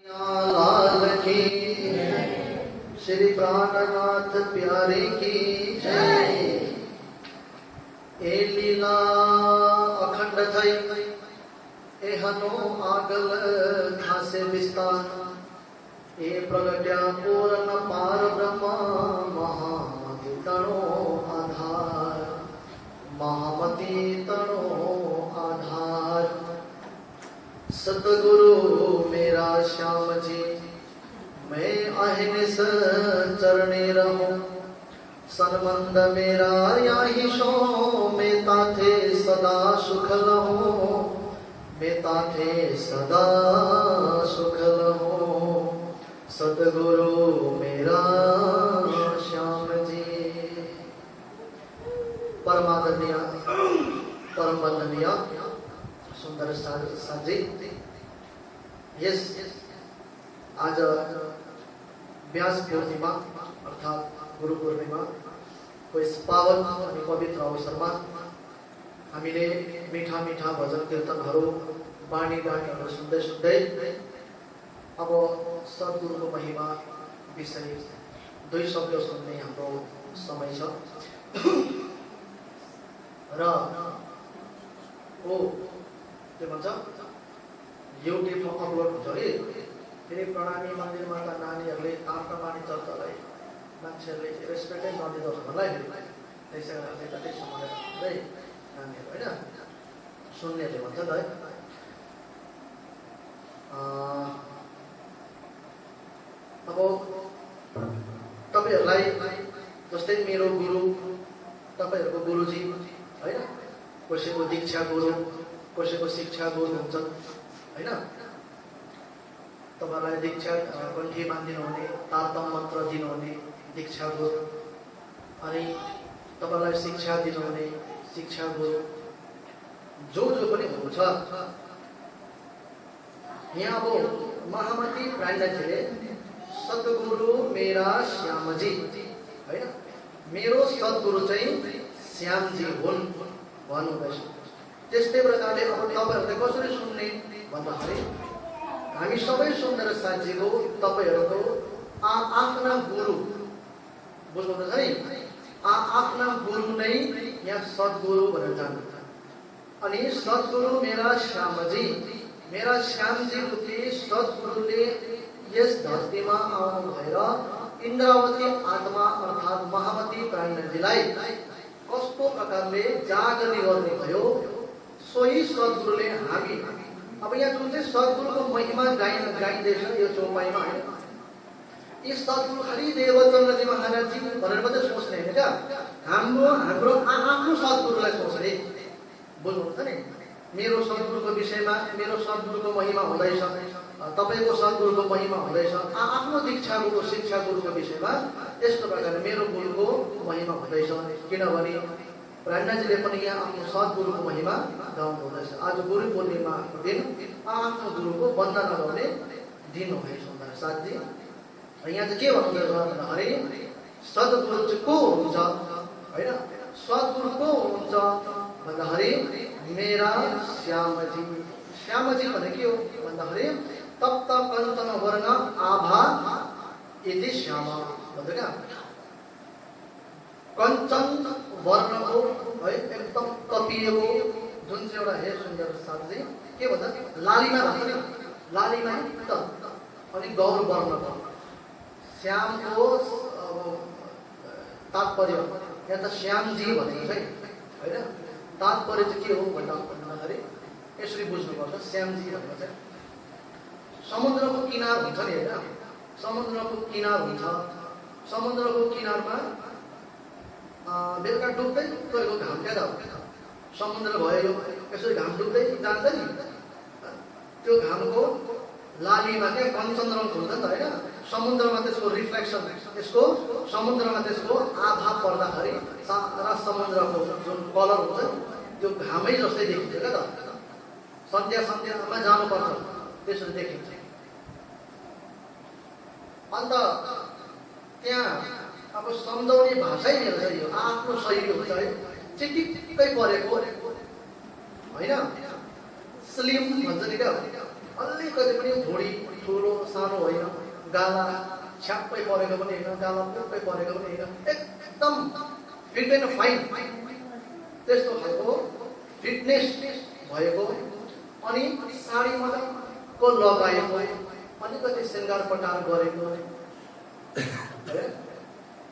लाल की श्री प्राणनाथ प्यारे की जय। ए लीला अखंड थई एहनो आगल खासे विस्तार। ए प्रगट्या पूर्ण पार ब्रह्म महामति तणो आधार। महामति तणो आधार। सतगुरु मेरा श्याम जी मैं अहिनिस चरणे रहूं। सनमंद मेरा याही शो मैं ताथे सदा सुख लहूं। मैं ताथे सदा सुख लहूं। सतगुरु मेरा श्याम जी। परमादरणीय परम वंदनीय सुंदर साथी, यस आज व्यास पूर्णिमा अर्थात गुरु पूर्णिमा को यस पावन अनि पवित्र अवसरमा हामीले मीठा मीठा भजन कीर्तनहरू बानी गानीहरू सुन्दै सुन्दै अब सद्गुरुको महिमा विषय दुई शब्द सुन्ने हाम्रो समय छ। र ओ के भन्छ युट्युबमा अपलोड हुन्छ कि फेरि प्रणामी मन्दिरमा त नानीहरूले आफ्ना बानी चर्चालाई मान्छेहरूले रेस्पेक्टै नदिँदो मलाई त्यसै कारण कति समय हुँदै नानीहरू होइन सुन्नेहरूले भन्छ त है। अब तपाईहरूलाई जस्तै मेरो गुरु तपाईहरूको गुरुजी होइन, कसैको दीक्षा गुरु कसैको शिक्षा गुरु हुन्छन् होइन। तपाईलाई दीक्षा कण्ठी बाँधिनु हुने तारतम मन्त्र दिनुहुने दीक्षा गुरु, अनि तपाईलाई शिक्षा दिनुहुने शिक्षा गुरु जो पनि हुनुहुन्छ। यहाँ अब महामती प्राणनाथजीले सद्गुरु मेरा श्यामजी होइन, मेरो सद्गुरु चाहिँ श्यामजी हुन् भन्नुहुँदैछ। त्यस्तै प्रकारले अब तपाईहरूले कसरी सुन्ने भन्दाखेरि हामी सबै सुन्दर साथीको तपाईहरूको आफ्ना गुरु बुझ्नुहुन्छ नि, आफ्ना गुरु नै यहाँ सद्गुरु भनेर जान्छ। अनि सद्गुरु मेरा श्यामजी, मेरा श्यामजी रूपी सद्गुरुले यस धरतीमा आउनु भएर इन्द्रावती आत्मा अर्थात् महामती प्राणनाथजीलाई कस्तो प्रकारले जागरण गर्नुभयो, सोही सद्गुरुले हामी अब यहाँ जुन चाहिँ सद्गुरुको महिमा गाइँदैछ यो चौपाईमा होइन, यी सद्गुरु खालि देवचन्द्रजी महाराजजी भनेर मात्रै सोच्ने होइन क्या, हाम्रो आफ्नो सद्गुरुलाई सोच्ने। बुझ्नुहुन्छ नि, मेरो सद्गुरुको विषयमा मेरो सद्गुरुको महिमा हुँदैछ, तपाईँको सद्गुरुको महिमा हुँदैछ, आफ्नो दीक्षा गुरु शिक्षा गुरुको विषयमा यस्तो प्रकारले मेरो गुरुको महिमा हुँदैछ। किनभने प्राणनाथजीले पनि यहाँ आफ्नो सद्गुरुको महिमा गाउनु हुँदैछ। आज गुरु पूर्णिमाको दिन आफ्नो गुरुको वन्दना गर्ने दिन हो है सुन्दर साथी। यहाँ चाहिँ के भन्नुहुँदैछ भन्दाखेरि सद्गुरु चाहिँ को हुन्छ होइन, सद्गुरु को हुन्छ भन्दाखेरि मेरा श्यामजी। श्यामजी भने के हो भन्दाखेरि तप्त कञ्चन वर्ण आभा यति श्याम भन्छ क्या। कञ्चन वर्णको है एकदम कपिएको जुन चाहिँ एउटा हे सुन्दर साथी के भन्छ लालिमा भन्छ नि, लालिमा त अनि गौर वर्णको श्यामको तात्पर्य यहाँ त श्यामजी भनेको चाहिँ होइन, तात्पर्य चाहिँ के हो भन्दाखेरि यसरी बुझ्नुपर्छ। श्यामजी भनेको चाहिँ समुद्रको किनार हुन्छ नि होइन, समुद्रको किनार हुन्छ, समुद्रको किनारमा बेलुका डुब्दै गरेको घाम क्या त समुद्र भयो यसरी घाम डुब्दै जान्छ नि, त्यो घामको लालीमा क्या कञ्चन रङको हुन्छ नि त होइन, समुद्रमा त्यसको रिफ्लेक्सन यसको समुद्रमा त्यसको आभा पर्दाखेरि सारा समुद्रको जुन कलर हुन्छ त्यो घामै जस्तै देखिन्छ क्या त। सन्ध्यामा जानुपर्छ त्यसरी देखिन्छ। अन्त त्यहाँ अब सम्झाउने भाषै मेरो छ यो आफ्नो शैली हुन्छ है, चिटिक्कै परेको होइन, स्लिम भन्छ नि क्या, अलिकति पनि भुँडी ठुलो सानो होइन, गाला छ्याप्पै परेको पनि होइन, गाला पुक्कै परेको पनि होइन, एकदम फिट एन्ड फाइन त्यस्तो खालको फिटनेस भएको, अनि साडी मजाको लगाएको, अलिकति श्रृङ्गार पटार गरेको,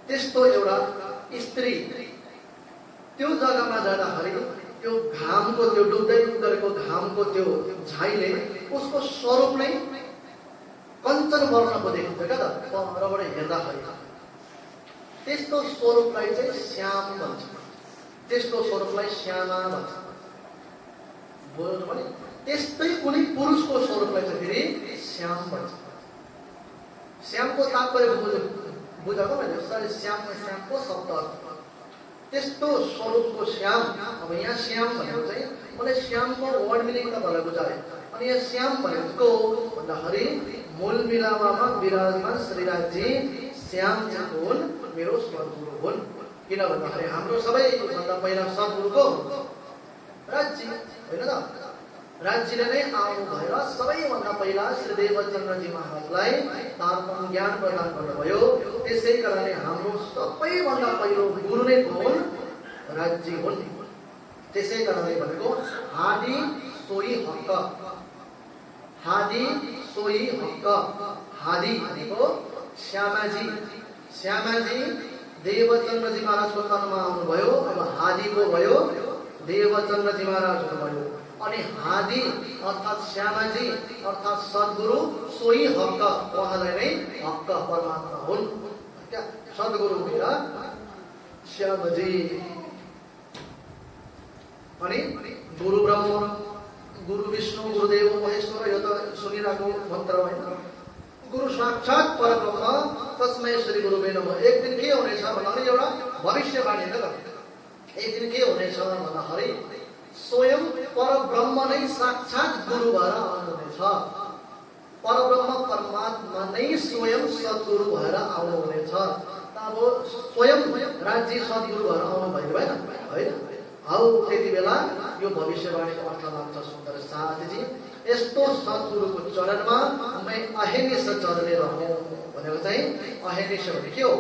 त्यस्तो एउटा स्त्री त्यो जग्गामा जाँदाखेरि त्यो घामको, त्यो डुब्दै गरेको घामको त्यो झाइले उसको स्वरूप नै कञ्चन वर्णको देखिन्छ क्या त परबाट हेर्दाखेरि। त्यस्तो स्वरूपलाई चाहिँ श्याम भन्छ, त्यस्तो स्वरूपलाई श्यामा भन्छ। बुझ्नु भने त्यस्तै कुनै पुरुषको स्वरूपलाई चाहिँ फेरि श्याम भन्छ। श्यामको तात्पर्य बुझेको मैले श्यामको शब्द त्यस्तो स्वरूपको श्याम। अब यहाँ श्याम भनेको चाहिँ मलाई श्यामको वर्ड मिनिङ तपाईँलाई बुझाएँ। अनि यहाँ श्याम भनेको भन्दाखेरि मूल मिलामामा विराजमान श्रीराजजी श्यामजी हुन्, मेरो सद्गुरु हुन्। किन भन्दाखेरि हाम्रो सबैभन्दा पहिला सद्गुरुको राजजी होइन त, राजजीले नै आउनु भएर सबैभन्दा पहिला श्री देवचन्द्रजी महाराजलाई तार्पण ज्ञान प्रदान गर्नुभयो। त्यसै कारणले हाम्रो सबैभन्दा पहिलो गुरु नै हुन्, राजजी हुन्। त्यसै कारणले भनेको हादी सोही हक्क, हादी सोही हक्क। हादी भनेको श्यामाजी, श्यामाजी देवचन्द्रजी महाराजको तनमा आउनुभयो। अब हादीको भयो देवचन्द्रजी महाराज हुनुभयो। अनि हादी अर्थात् श्यामाजी अर्थात् सद्गुरु सोही हक्क, उहाँलाई नै हक्क परमात्मा हुन्। सद्गुरु मेरा श्यामजी। अनि गुरु ब्रह्म, गुरु विष्णु, गुरुदेव महेश्वर, यो त सुनिरहेको मन्त्र होइन। गुरु साक्षात् परब्रह्म तस्मै श्री गुरुवे नमः। एक दिन के हुनेछ भन्दाखेरि एउटा भविष्यवाणी हो। एक दिन के हुनेछ भन्दाखेरि स्वयं परब्रह्म नै साक्षात् गुरु भएर आउनुहुनेछ। परब्रह्म परमात्मा नै स्वयं सद्गुरु भएर आउनुहुनेछ। अब स्वयं राज्य सद्गुरु भएर आउनु भयो भएन होइन। हौ त्यति बेला यो भविष्यवाणीको अर्थ लाग्छ सुन्दर साथजी। यस्तो सद्गुरुको चरणमा मै अहेनिश चढ्ने रहूँ भनेको चाहिँ अहेनिश भने के हो?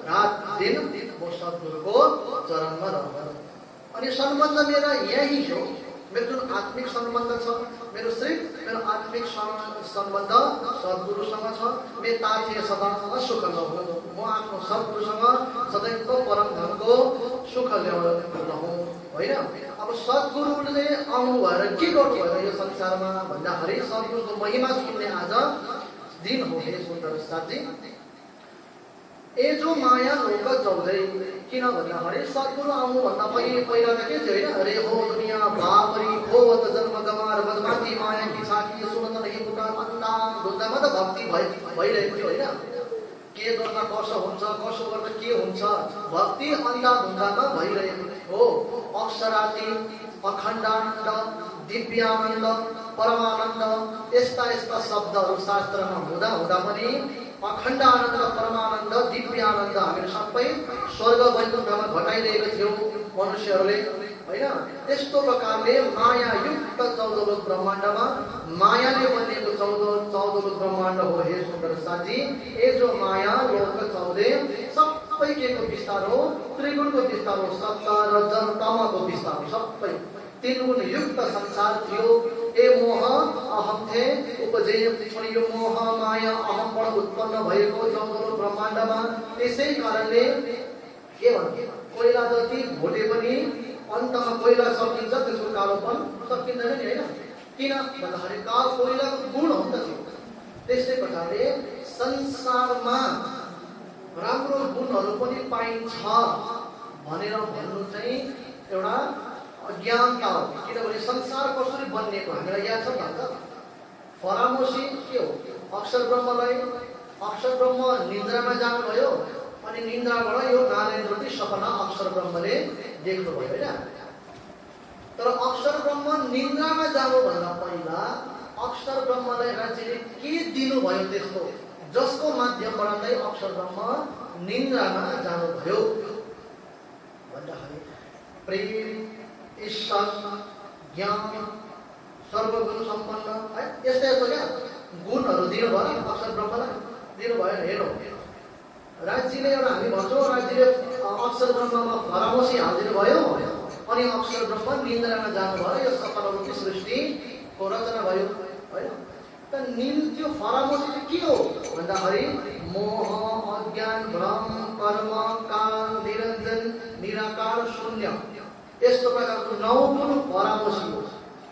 रात दिन म सद्गुरुको चरणमा रहूँ। अनि सम्बन्ध मेरा यही हो। मेरो जुन आत्मिक सम्बन्ध छ, मेरो आत्मिक सम्बन्ध सद्गुरुसँग छ। मे ताथे सदा सुख नहुँ, म आफ्नो सद्गुरुसँग सदैव परम धनको सुख ल्याउन रहूँ होइन। अब सद्गुरुले आउनु भएर के गर्नु भयो यो संसारमा भन्दाखेरि सद्गुरुको महिमा सुन्ने आज दिन हो हे सुन्दर साथी। ए जो माया लोक चौधै, किन भन्दाखेरि सद्गुरु आउनुभन्दा पहिला त के थियो होइन। अरे हो दुनिया भावरी खोत जन्म गमार बदमाती माया की छाकी सुनत नहीं पुकार अन्ना धुन्दामा त भक्ति भइरहेको थियो होइन। के गर्दा कसो हुन्छ, कसो गर्दा के हुन्छ, भक्ति अन्धा धुन्दामा भइरहेको हो। अक्षराती, अखण्डानन्द, दिव्यानन्द, परमानन्द यस्ता शब्दहरू शास्त्रमा हुँदा पनि अखण्ड आनन्द, परमानन्द, दिव्य आनन्द हामीहरू सबै स्वर्ग वैकुण्ठमा घटाइरहेको थियौँ मनुष्यहरूले होइन। त्यस्तो प्रकारले माया युक्त 14 लोक ब्रह्माण्डमा मायाले बनिएको 14 लोक ब्रह्माण्ड हो हे सुन्दर साथी। ए जो माया लोक 14 सबै के को विस्तार हो? त्रिगुणको विस्तार हो। सत्त रजत तमको विस्तार हो। सबै 3 गुण युक्त संसार थियो। ए मोह अहम थे उपजे, अनि यो मोह माया अहमबाट उत्पन्न भएको 14 लोक ब्रह्माण्डमा। त्यसै कारणले के भन्थे, कोइला जति भोटे पनि अन्तमा कोइला सकिन्छ, त्यसको कालोपन सकिँदैन नि होइन। किन भन्दाखेरि कोइलाको गुण हो नि त त्यो। त्यस्तै प्रकारले संसारमा राम्रो गुणहरू पनि पाइन्छ भनेर भन्नु चाहिँ एउटा अज्ञानता हो। किनभने संसार कसरी बनिएको हामीलाई याद छ नि त। फरामोसी के हो? अक्षर ब्रह्म निन्द्रामा जानुभयो, अनि निन्द्राबाट यो नारायण रूपी सपना अक्षर ब्रह्मले देख्नुभयो होइन। तर अक्षर ब्रह्म निन्द्रामा जानुभन्दा पहिला अक्षर ब्रह्मलाई राज्यले के दिनुभयो त्यस्तो जसको माध्यमबाट चाहिँ अक्षर ब्रह्म निन्द्रामा जानुभयो भन्दाखेरि प्रेम, ईश्वर, ज्ञान, सर्वगुण सम्पन्न है। यस्तो क्या गुरु गुणहरू दिनुभयो अक्षर ब्रह्मलाई, दिनु भएन। हेरौँ, राज्यले एउटा हामी भन्छौँ राज्यले अक्षर ब्रह्ममा फरामोसी हालिदिनु भयो अनि अक्षर ब्रह्म निन्द्रामा जानुभयो, यो सपना रूपी सृष्टिको रचना भयो होइन। त त्यो फरामोसी चाहिँ के हो भन्दाखेरि मोह, अज्ञान, भ्रम, कर्म, काल, निरञ्जन, निराकार, शून्य, यस्तो प्रकारको 9 गुण फरामोसी हो।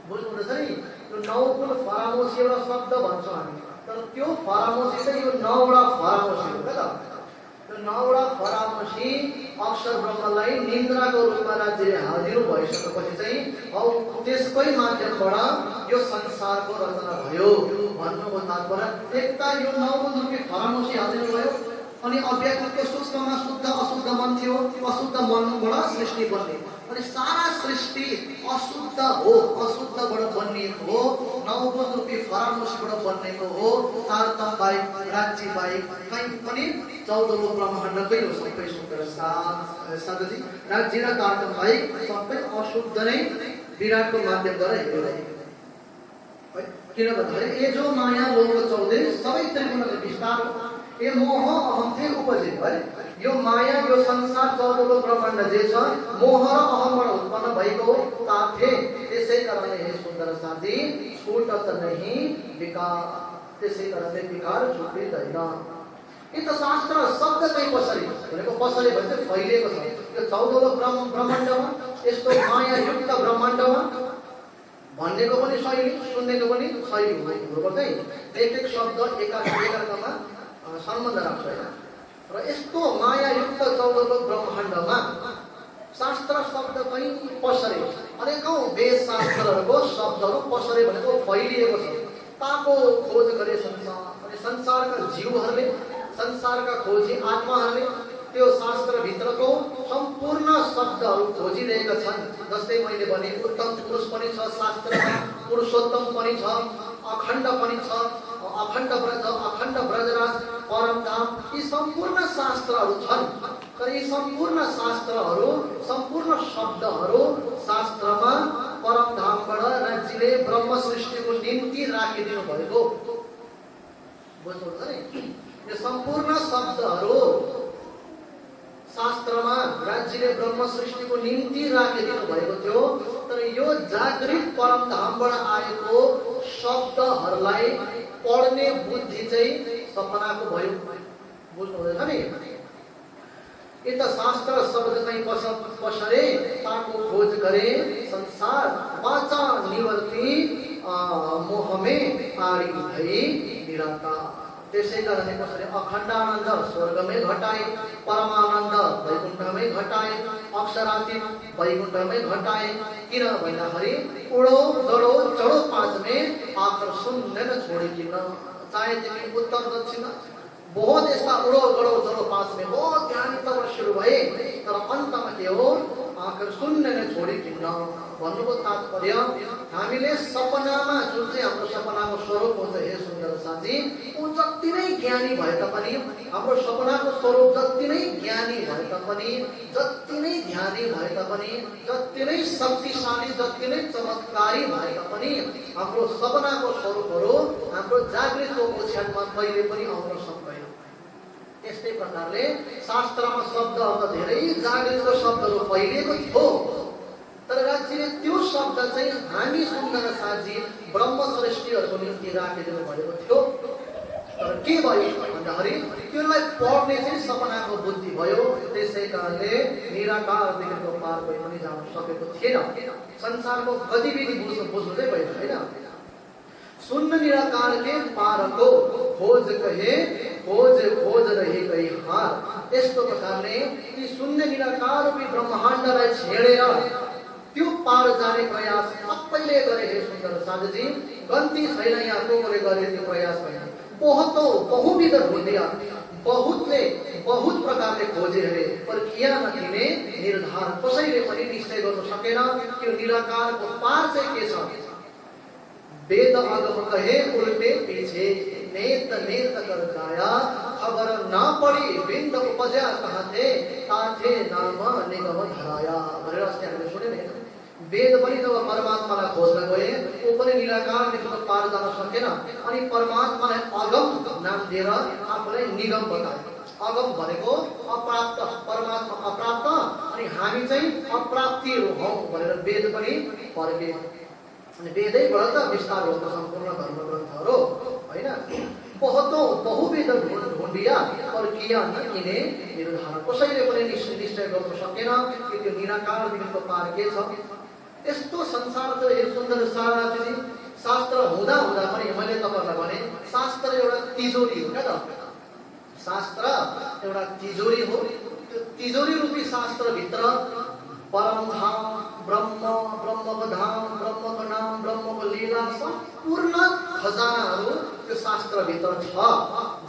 बुझ्नुहुँदैछ नि? यो 9 गुण फरामोसी एउटा शब्द भन्छौँ हामी, तर त्यो फरामोसी चाहिँ यो 9 वटा फरामोसी हो क्या त। यो 9 वटा फरामोसी अक्षर ब्रह्मलाई निन्द्राको रूपमा राज्यले हालिदिनु भइसकेपछि चाहिँ त्यसकै माध्यमबाट यो संसारको रचना भयो भन्नुको तात्पर्य। एक त यो 9 गुण रूपी फरामोसी हालिदिनु भयो अनि अव्यक्तको सूक्ष्ममा शुद्ध अशुद्ध मन थियो, अशुद्ध मनबाट सृष्टि बन्ने अनि सारा सृष्टि अशुद्ध हो, अशुद्धबाट बनिएको हो, 9 गुण रूपी फरामोसीबाट बनिएको हो। तारतम बाहेक, राज्य बाहेक कहीँ पनि 14 लोक ब्रह्माण्डकै हो सबै सुन्दर साधजी। राज्य र तारतम बाहेक सबै अशुद्ध नै विराटको माध्यमद्वारा हेरिरहेको है। किन भन्दाखेरि ये जो माया लोक 14 सबै त्रिगुणको विस्तार हो। ये मोह अहम थे उपजे है। यो माया, यो संसार 14 लोक ब्रह्माण्ड जे छ मोह र अहमबाट उत्पन्न भएको ताथे। त्यसै कारणले हे सुन्दर साथी छुटत नहीं विकार, त्यसै कारणले विकार छुट्दैन। यो त शास्त्र शब्द चाहिँ कसरी भनेको कसरी भन्छ फैलिएको छ यो 14 लोक ब्रह्माण्डमा, यस्तो माया युक्त ब्रह्माण्डमा भन्नेको पनि शैली, सुन्नेको पनि शैली हुनुपर्छ है। एक शब्द एकार्कामा सम्बन्ध राख्छ होइन। र यस्तो माया युक्त 14 लोक ब्रह्माण्डमा शास्त्र शब्द कहीँ पसरे, अनेकौं वेद शास्त्रहरूको शब्दहरू पसरे भनेको फैलिएको छ। ताको खोज गरे संसार अनि संसारका जीवहरूले, संसारका खोजी आत्माहरूले त्यो शास्त्रभित्रको सम्पूर्ण शब्दहरू खोजिरहेका छन्। जस्तै मैले भने उत्तम पुरुष पनि छ शास्त्रमा, पुरुषोत्तम पनि छ, अखण्ड पनि छ, अखण्ड ब्रज, अखण्ड ब्रजराज, परमधाम, यी सम्पूर्ण शास्त्रहरू छन्। तर यी सम्पूर्ण शास्त्रहरू, सम्पूर्ण शब्दहरू शास्त्रमा परमधामबाट राज्यले ब्रह्म सृष्टिको निम्ति राखिदिनु भएको। बुझ्नुहुन्छ नि? यो सम्पूर्ण शब्दहरू शास्त्रमा राज्यले ब्रह्म सृष्टिको निम्ति राखिदिनु भएको थियो। तर यो जागृत परमधामबाट आएको शब्दहरूलाई पढ्ने बुद्धि चाहिँ सपनाको भयो। बुझ्नुहुँदैछ नि? यता शास्त्र शब्द चाहिँ पसरे, ताको खोज गरे संसार, वाचा निवर्ती मोहमे आरी भई निराकार। त्यसै कारणले कसरी अखण्डानन्द स्वर्गमै घटाए, परमानन्द वैकुण्ठमै घटाए, अक्षरातीत वैकुण्ठमै घटाए। किन भन्दाखेरि उडो गडो चढो पाँचमे आखर शून्य न छोडिकिन। चाहे तिमी उत्तर दक्षिण बहुत यस्ता उडो गडो चढो पाँचमे बहुत ज्ञानी तब सुरु भए, तर अन्तमा के हो आखर शून्य नै छोडिकिन भन्नुको तात्पर्य हामीले सपनामा जुन चाहिँ हाम्रो सपनाको स्वरूप हुन्छ हे सुन्दर साथी, ऊ जति नै ज्ञानी भए तापनि, हाम्रो सपनाको स्वरूप जति नै ज्ञानी भए तापनि, जति नै ध्यानी भए तापनि, जति नै शक्तिशाली, जति नै चमत्कारी भए तापनि हाम्रो सपनाको स्वरूपहरू हाम्रो जागृत ओछ्यानमा कहिले पनि आउन सक्दैन। त्यस्तै प्रकारले शास्त्रमा शब्दहरू धेरै जागृतको शब्दहरू फैलिएको थियो, तर राज्यले त्यो शब्द चाहिँ हामी सुन्दर साथी ब्रह्म सृष्टिहरूको निम्ति राखिदिनु भएको थियो। तर के भयो भन्दाखेरि त्यसलाई पढ्ने चाहिँ सपनाको बुद्धि भयो। त्यसै कारणले निराकारदेखिको पार कोही पनि जान सकेको थिएन। संसारको गतिविधि बुझ्नु चाहिँ भएन होइन। शून्य निराकार के पार को खोज कहे, खोज खोज रहे गई हार। यस्तो प्रकारले ती शून्य निराकार रूपी ब्रह्माण्डलाई छेडेर त्यो पार जाने प्रयास सबैले गरे हे सुन्दर साधुजी। गन्ती छैन यहाँ कोले गरे त्यो प्रयास होइन। बहुविध बुद्धिया बहुतले बहुत प्रकारले खोजे अरे, पर किया नकिने निर्धार कसैले पनि निश्चय गर्न सकेन त्यो निराकारको पार चाहिँ के छ। वेद आगम कहे उल्टे पीछे, नेत नेत कर गाया, खबर ना पड़ी बिंद उपजा कहाँ थे, ताथे नाम निगम धराया। भनेर अस्ति हामीले सुन्यौँ नि। वेद पनि जब परमात्मालाई खोज्न गए ऊ पनि निराकारदेखि पार जान सकेन अनि परमात्मालाई अगम नाम दिएर आफूलाई निगम बताए। अगम भनेको अप्राप्त, परमात्मा अप्राप्त अनि हामी चाहिँ अप्राप्तिहरू हौ भनेर वेद पनि फर्के। अनि वेदैबाट त विस्तार हुन्छ सम्पूर्ण धर्म ग्रन्थहरू हैन। बहुवेद ढुंढिया और किया न इन्हें निर्धारण। कसैले पनि निश्चय गर्न सकेन कि त्यो निराकारदेखिको पार के छ। यस्तो संसार छ यो सुन्दर साराजी। शास्त्र हुँदा हुँदा पनि मैले तपाईहरुलाई भने शास्त्र एउटा तिजोरी हो क्या त। शास्त्र एउटा तिजोरी हो। त्यो तिजोरी रूपी शास्त्र भित्र परमधाम, ब्रह्म, ब्रह्मको धाम, ब्रह्मको नाम, ब्रह्मको लीला संपूर्ण खजानाहरू त्यो शास्त्र भित्र छ।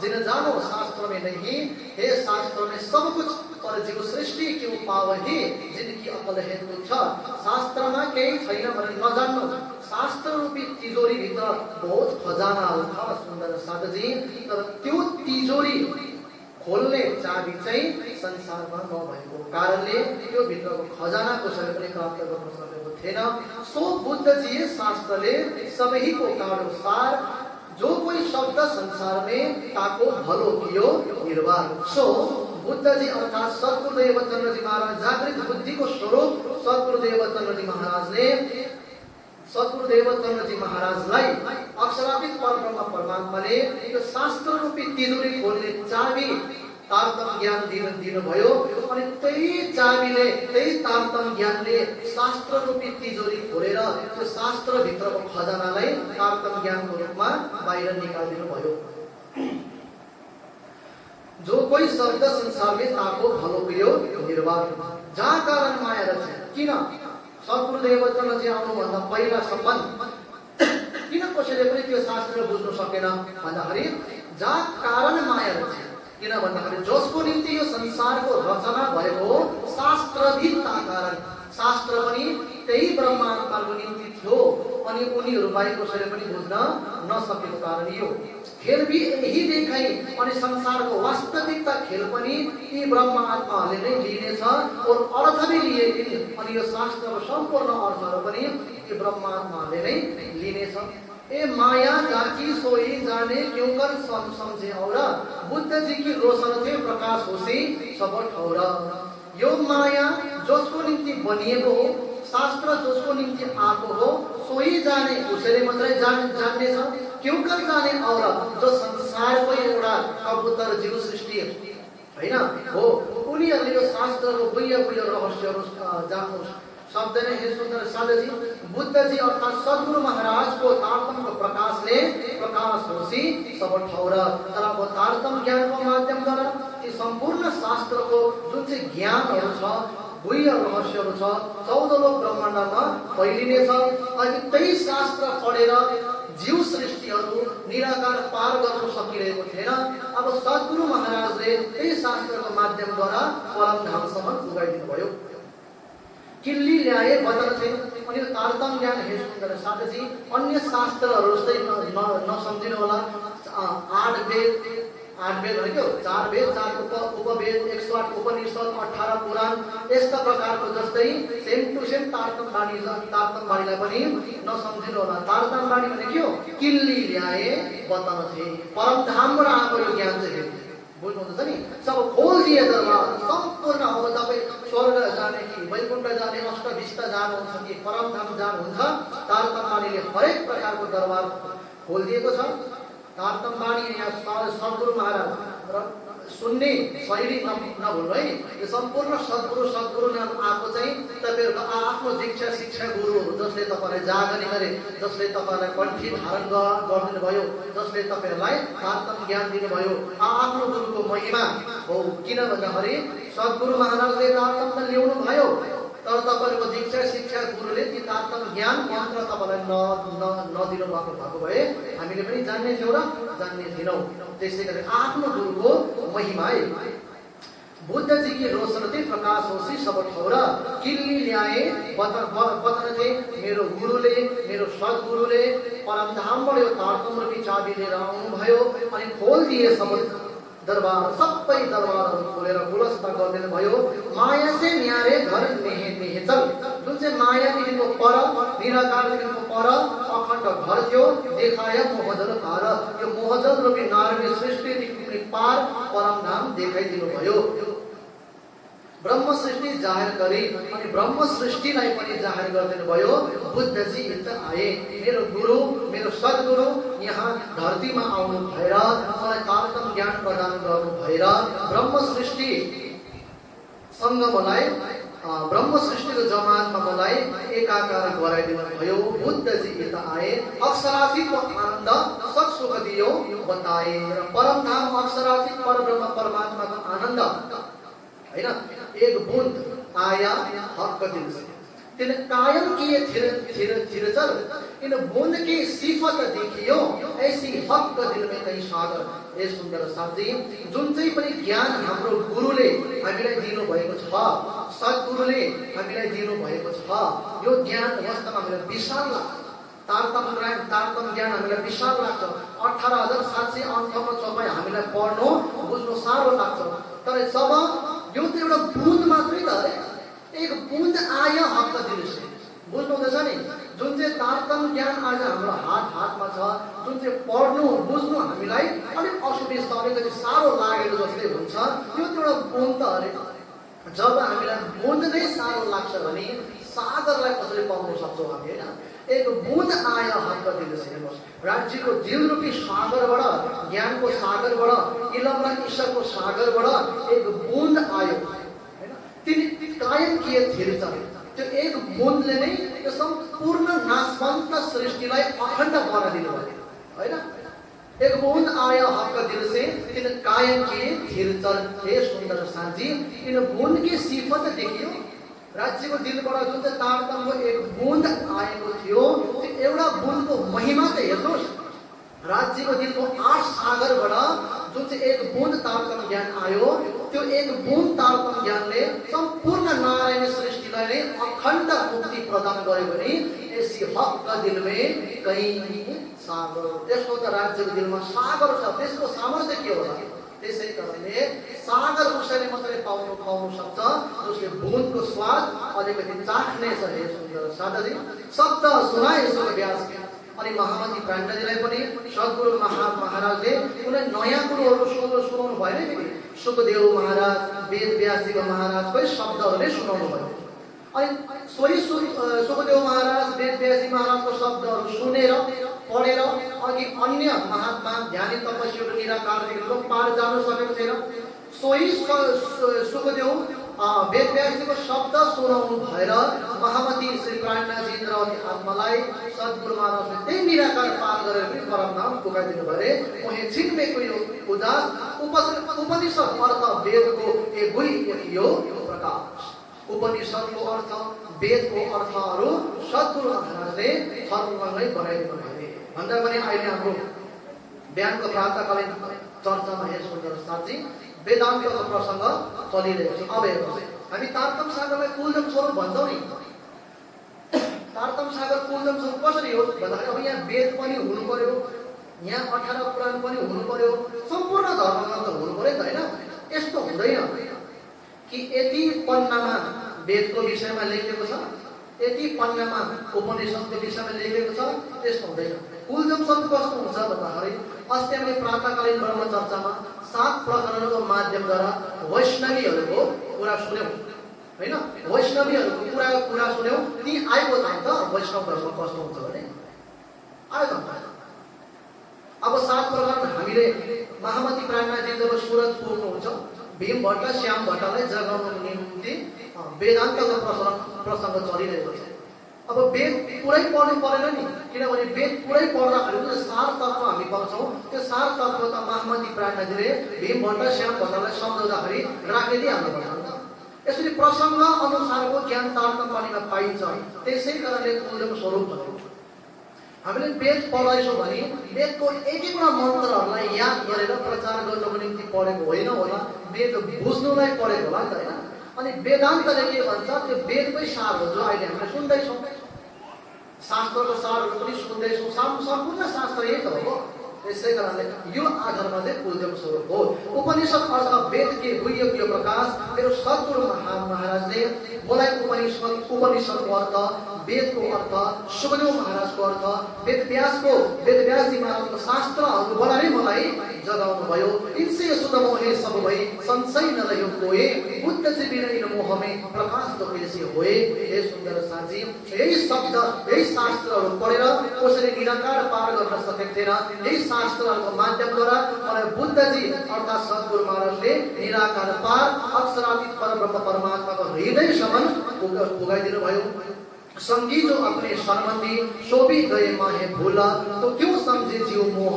जिन जानो शास्त्र में नहीं हे शास्त्र में सब कुछ पर जीव सृष्टि क्यों पावही जिनकी अकल हेतु छ। शास्त्रमा केही छैन भने नजान्नु। शास्त्र रूपी तिजोरी भित्र बहुत खजानाहरू छ सुन्दर साधजी। तर त्यो तिजोरी खोल्ने चाबी चाहिँ संसारमा नभएको कारणले त्यो भित्रको खजाना कसैले पनि प्राप्त गर्न सकेको थिएन। सो बुद्धजीय शास्त्रले सबैको काढो सार, जो कोई शब्द संसार में ताको भलो कियो निर्वाह। सो बुद्धजी अर्थात सद्गुरुदेव चन्द्रजी महाराज जागृत बुद्धि को स्वरूप सद्गुरुदेव चन्द्रजी महाराजले सद्गुरुदेव चन्द्रजी महाराजलाई अक्षरातीत परब्रह्म परमात्माले यो शास्त्र रूपी तिजोरी खोल्ने चाबी तारतम ज्ञान दिनुभयो। अनि त्यही चाबीले त्यही तारतम ज्ञानले शास्त्र रूपी तिजोरी खोलेर त्यो शास्त्र भित्रको खजानालाई तारतम ज्ञानको रूपमा बाहिर निकालिदिनु भयो। जो कोई शब्द संसार में ताको भलो कियो निर्वाह। जहाँ कारण माया रचे। किन सद्गुरुदेव चन्द्रजी आउनुभन्दा पहिलासम्म किन कसैले पनि त्यो शास्त्र बुझ्नु सकेन भन्दाखेरि जहाँ कारण माया रचे। किन भन्दाखेरि जसको निम्ति यो संसारको रचना भएको हो शास्त्रभित्ता कारण। शास्त्र पनि त्यही ब्रह्मात्माको निम्ति थियो अनि उनीहरू बाहेक कसैले पनि बुझ्न नसकेको कारण यो खेल भी यही देखाई। अनि संसारको वास्तविकता खेल पनि यी ब्रह्मात्माहरूले नै लिनेछ और अर्थ भी लिए। अनि यो शास्त्रको सम्पूर्ण अर्थहरू पनि यी ब्रह्मात्माहरूले नै लिनेछ। ए माया जाकी सोई जाने क्यों कर समझे और बुद्ध जी की रोशन थे प्रकाश होसी सब ठौर। यो माया जसको निम्ति बनिएको हो, शास्त्र जसको निम्ति आएको हो सोही जाने उसैले मात्रै जान्ने छ। क्यों कर जाने और जो संसारको एउटा कबुतर जीव सृष्टि हैन हो उनीहरूले यो शास्त्रको गुह्य रहस्यहरू जान्नु सक्दैन। हे सुन्दर साधजी बुद्धजी अर्थात सद्गुरु महाराजको तारतमको प्रकाशले प्रकाश होसी सब ठौर। तर अब तारतम ज्ञानको माध्यमद्वारा ती सम्पूर्ण शास्त्रको जुन चाहिँ ज्ञानहरू छ गुह्य रहस्यहरू छ 14 लोक ब्रह्माण्डमा फैलिनेछ। अनि त्यही शास्त्र पढेर जीव सृष्टिहरू निराकार पार गर्न सकिरहेको थिएन। अब सद्गुरु महाराजले त्यही शास्त्रको माध्यमद्वारा परमधामसम्म पुगाइदिनु भयो। किल्ली ल्याए बदल थे। अनि तारतम ज्ञान हे सुन्दर साधजी अन्य शास्त्रहरू जस्तै नसम्झिनु होला। 8 वेद भनेको 4 वेद 4 उपवेद 108 उपनिषद 18 पुराण यस्ता प्रकारको जस्तै सेम टु सेम तारतम बाणीलाई पनि नसम्झिनु होला। तारतम बाणी भनेको किल्ली ल्याए बदल थे। परमधामबाट आएको यो ज्ञान चाहिँ बुझ्नुहुन्छ नि। सब खोल दिए दरबार सम्पूर्ण अब तपाईँ स्वर्ग जाने कि वैकुण्ठ जाने अष्टभिष्ट जानुहुन्छ कि परमधाम जानुहुन्छ तारतम बाणीले हरेक प्रकारको दरबार खोल दिएको छ। तारतम बाणी यहाँ सद्गुरु महाराज र सुन्ने शैली नभुल्नु है। यो सम्पूर्ण सद्गुरु नाम आएको चाहिँ तपाईहरुको आफ्नो दीक्षा शिक्षा गुरुहरू जसले तपाईलाई जागने गरे, जसले तपाईलाई कण्ठी धारण गरिदिनु भयो, जसले तपाईहरुलाई तारतम ज्ञान दिनुभयो आफ्नो गुरुको महिमा हो। किन भन्दाखेरि सद्गुरु महाराजले तारतम त ल्याउनु भयो तर तपाईको दीक्षा शिक्षा गुरुले ती तारतम ज्ञान मन्त्र तपाईलाई नदिनु भएको भए हामीले पनि जान्ने थियौँ र जान्ने थिएनौँ। त्यसै गरी आफ्नो गुरुको महिमा है। बुद्ध जी की रोशन थे प्रकाश होसी सब ठौर। किल्ली ल्याए बदन थे मेरो गुरुले मेरो सद्गुरुले परमधामबाट यो तारतम रूपी चाबी लिएर आउनु भयो अनि खोल दिए सब दरबार सबै दरबारहरू खोलेर गुलस्ता गरिदिनु भयो। माया से न्यारे घर नेहे नेहे चल, जुन चाहिँ मायादेखिको पर निराकारदेखिको पर अखण्ड घर थियो, देखाय मोहजल पार, यो मोहजल रूपी नारायणी सृष्टिदेखि पार परम धाम देखाइदिनु भयो। ब्रह्म सृष्टि जाहेर गरी अनि ब्रह्म सृष्टिलाई पनि जाहेर गरिदिनु भयो। बुद्धजी इत आए, मेरो गुरु मेरो सद्गुरु यहाँ धरतीमा आउनु भएर मलाई तारतम ज्ञान प्रदान गर्नु भएर ब्रह्म सृष्टि सँग मलाई ब्रह्म सृष्टिको जमानमा मलाई एकाकार गराइदिनु भयो। बुद्धजी इत आए, अक्षरातीतको आनन्द सत सुख दियो बताए, र परम धाम अक्षरातीत परब्रह्म परमात्माको आनन्द हैन, एक बूंद आया हक दिल से, तिन कायम किए थिर चल, इन बूंद की सिफत देखियो ऐसी हक दिल में कहीं सागर। ए सुन्दर साथी, जुन चाहिँ पनि ज्ञान हाम्रो गुरुले हामीलाई दिनु भएको छ, सद्गुरुले हामीलाई दिनु भएको छ, यो ज्ञान वास्तवमा हामीलाई विशाल लाग्छ। तारतम ज्ञान हामीलाई विशाल लाग्छ। 18,700 अङ्कमा तपाईँ हामीलाई पढ्नु बुझ्नु साह्रो लाग्छ, तर जब यो त एउटा बुँद मात्रै त अरे, एक बुँद आयो हक दिल से, बुझ्नु हुँदैछ नि? जुन चाहिँ तारतम ज्ञान आज हाम्रो हातमा छ, जुन चाहिँ पढ्नु बुझ्नु हामीलाई अलिक असुविस्ता अलिकति साह्रो लागेको जस्तै हुन्छ, यो त एउटा बुँद त अरे। जब हामीलाई बुँद नै साह्रो लाग्छ भने सागरलाई कसरी पाउन सक्छौँ हामी हैन? एक बूंद आया हक दिल से, राज्यको दिल रूपी सागरबाट, ज्ञानको सागरबाट, इलम र ईश्वरको सागरबाट एक बूंद आयो हैन? तिनी कायम किए थिर चल, त्यो एक बूंदले नै यो सम्पूर्ण नाशवन्त सृष्टिलाई अखण्ड बनाइदिनु भयो हैन? एक बूंद आया हक दिल से, तिन कायम किए थिर चल। हे सुन्दर साथी, इन बूंद की सिफत देखियो, राज्यको दिलबाट जुन चाहिँ तारतमको एक बूंद आएको थियो, त्यो एउटा बूंदको महिमा त हेर्नुहोस्। राज्यको दिलको 8 सागरबाट जुन चाहिँ एक बूंद तारतम ज्ञान आयो, त्यो एक बूंद तारतम ज्ञानले सम्पूर्ण नारायणी सृष्टिलाई नै अखण्ड मुक्ति प्रदान गर्यो भने यसै हक दिलमै कहीँ सागर, त्यसको त राज्यको दिलमा सागर छ, त्यसको सामर्थ्य के होला? त्यसै कारणले सागर उसैले मात्रै पाउनु सक्छ जसले बूंदको स्वाद अलिकति चाख्ने छ। हे सुन्दर साथी, शब्द सुनाए सुख व्यास अनि महामती पाण्डेजीलाई पनि सद्गुरु महाराजले कुनै नयाँ कुरोहरू सुनाउनु भएन नि? सुखदेव महाराज, वेद व्यासजीको महाराजकै शब्दहरूले सुनाउनु भयो। अनि सोही सुखदेव महाराज, वेद व्यासजी महाराजको शब्दहरू सुनेर पढेर अघि अन्य महात्मा ध्यानी तपस्वीहरू निराकारदेखिको पार जानु सकेको छैन। सोही सुखदेव वेद व्यासजीको शब्द सुनाउनु भएर महामती श्री प्राणनाथ इन्द्रवती आत्मालाई सद्गुरु महाराजले त्यही निराकार पार गरेर पनि परम धाम पुगाइदिनु भए। उही छिन्मेको यो उदास उपनिषद अर्थ वेदको यो प्रकाश, उपनिषदको अर्थ वेदको अर्थहरू सद्गुरु महाराजले थर्मङ्गै बनाइदिनु भए। भन्दा पनि अहिले हाम्रो बिहानको प्रातःकालीन चर्चामा हे सुन्दर साथी, वेदान्तको प्रसङ्ग चलिरहेको छ। अब हेर्नुहोस्, हामी तारतम सागरलाई कुलजम स्वरूप भन्छौँ नि। तारतम सागर कुलजम स्वरूप कसरी हो भन्दाखेरि अब यहाँ वेद पनि हुनु पर्यो, यहाँ 18 पुराण पनि हुनु पर्यो, सम्पूर्ण धर्मग्रन्थ हुनु पर्यो त हैन? यस्तो हुँदैन कि यति पन्नामा वेदको विषयमा लेखेको छ, यति पन्नामा उपनिषदको विषयमा लेखेको छ, त्यस्तो हुँदैन। कुलजम स्वरूप कस्तो हुन्छ भन्दाखेरि अस्ति हामीले प्रातःकालीन ब्रह्मचर्चामा 7 प्रकरणको माध्यमद्वारा वैष्णवीहरूको कुरा सुन्यौँ हैन? वैष्णवीहरूको कुरा सुन्यौँ, ती आएको छ त वैष्णव धर्म कस्तो हुन्छ भने आयो त। अब 7 प्रकरण हामीले महामती प्राणनाथजी जब सुरत पुग्नुहुन्छ, भीम भट्ट श्याम भट्टलाई जगाउनको निम्ति वेदान्तको प्रसङ्ग चलिरहेको छ। अब वेद पुरै पढ्नु परेन नि, किनभने वेद पुरै पढ्दाखेरि जुन सार तत्त्व हामी पाउँछौँ, त्यो सार तत्त्व त महामती प्राणनाथजीले भीम भट्ट श्याम भट्टलाई सम्झाउँदाखेरि राखिदिइहाल्नु पर्छ। यसरी प्रसङ्ग अनुसारको ज्ञान तारतम पानीमा पाइन्छ। त्यसै कारणले कुलजम स्वरूप भन्छौँ। हामीले वेद पढ्दैछौँ भने वेदको एक एकवटा मन्त्रहरूलाई याद गरेर प्रचार गर्नको निम्ति पढेको होइन होला, वेद बुझ्नुलाई पढेको होला नि त हैन? अनि वेदान्तले के भन्छ, त्यो वेदकै सार हो जो अहिले हामीले सुन्दैछौँ। शास्त्रको सारहरू पनि सुन्दैछौँ, सम्पूर्ण शास्त्र यही त हो। त्यसै कारणले यो आधारमा चाहिँ पूज्य स्वरूप हो। उपनिषद अर्थ वेद के गुह्य प्रकाश। मेरो सद्गुरु महाराजले मलाई उपनिषदको अर्थ, वेदको अर्थ, सुखदेव महाराजको अर्थ, वेदव्यासजी महाराजको शास्त्रहरूबाट नै मलाई जगाउनु भयो। इनसे सुध मोहे सब भई संशय न रह्यो कोए, बुद्ध से बिना इन मोह में प्रकाश तो कैसे होए। हे सुन्दर साथी, यही शब्द यही शास्त्रहरू पढेर कसैले निराकार पार गर्न सकेको थिएन। यही शास्त्रहरूको माध्यमद्वारा मलाई बुद्धजी अर्थात् सद्गुरु महाराजले निराकार पार अक्षरातीत परब्रह्म परमात्माको हृदयसम्म पुगाइदिनु भयो। संगी जो अपने संबंधी सो भी गए माहे भूला, तो क्यों समझे जीव मोह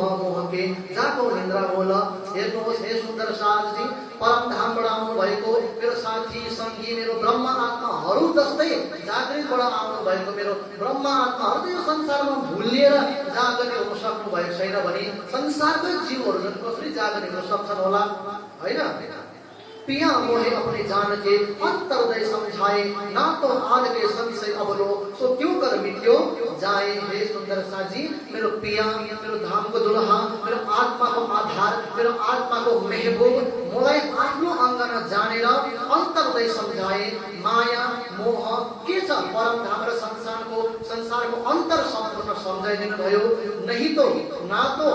के जाको निन्द्रा बोला। हेर्नुहोस् हे सुन्दर साथी, परम धामबाट आउनु भएको मेरो साथी संगी मेरो ब्रह्म आत्माहरू जस्तै जागृतबाट आउनु भएको मेरो ब्रह्म आत्माहरू यो संसारमा भुलिएर जागृत हुन सक्नु भएको छैन भने संसारकै जीवहरू कसरी जागृत हुन सक्छन् होला, हैन। पिया मोहे अपने जान के अंतर्दय समझाए, ना तो आद के संशय अवलो, सो क्यों कर मिट्यो जाए। हे सुंदर साजी, मेरो पिया, मेरो धाम को दुल्हा, मेरो आत्मा को आधार, मेरो आत्मा को महबूब, मलाई आफ्नो अंगना जानेर अंतर्दय समझाए। माया मोह के छ परम धाम र संसारको अंतर सम्पूर्ण सम्झाइदिनु भयो। नहीं तो ना तो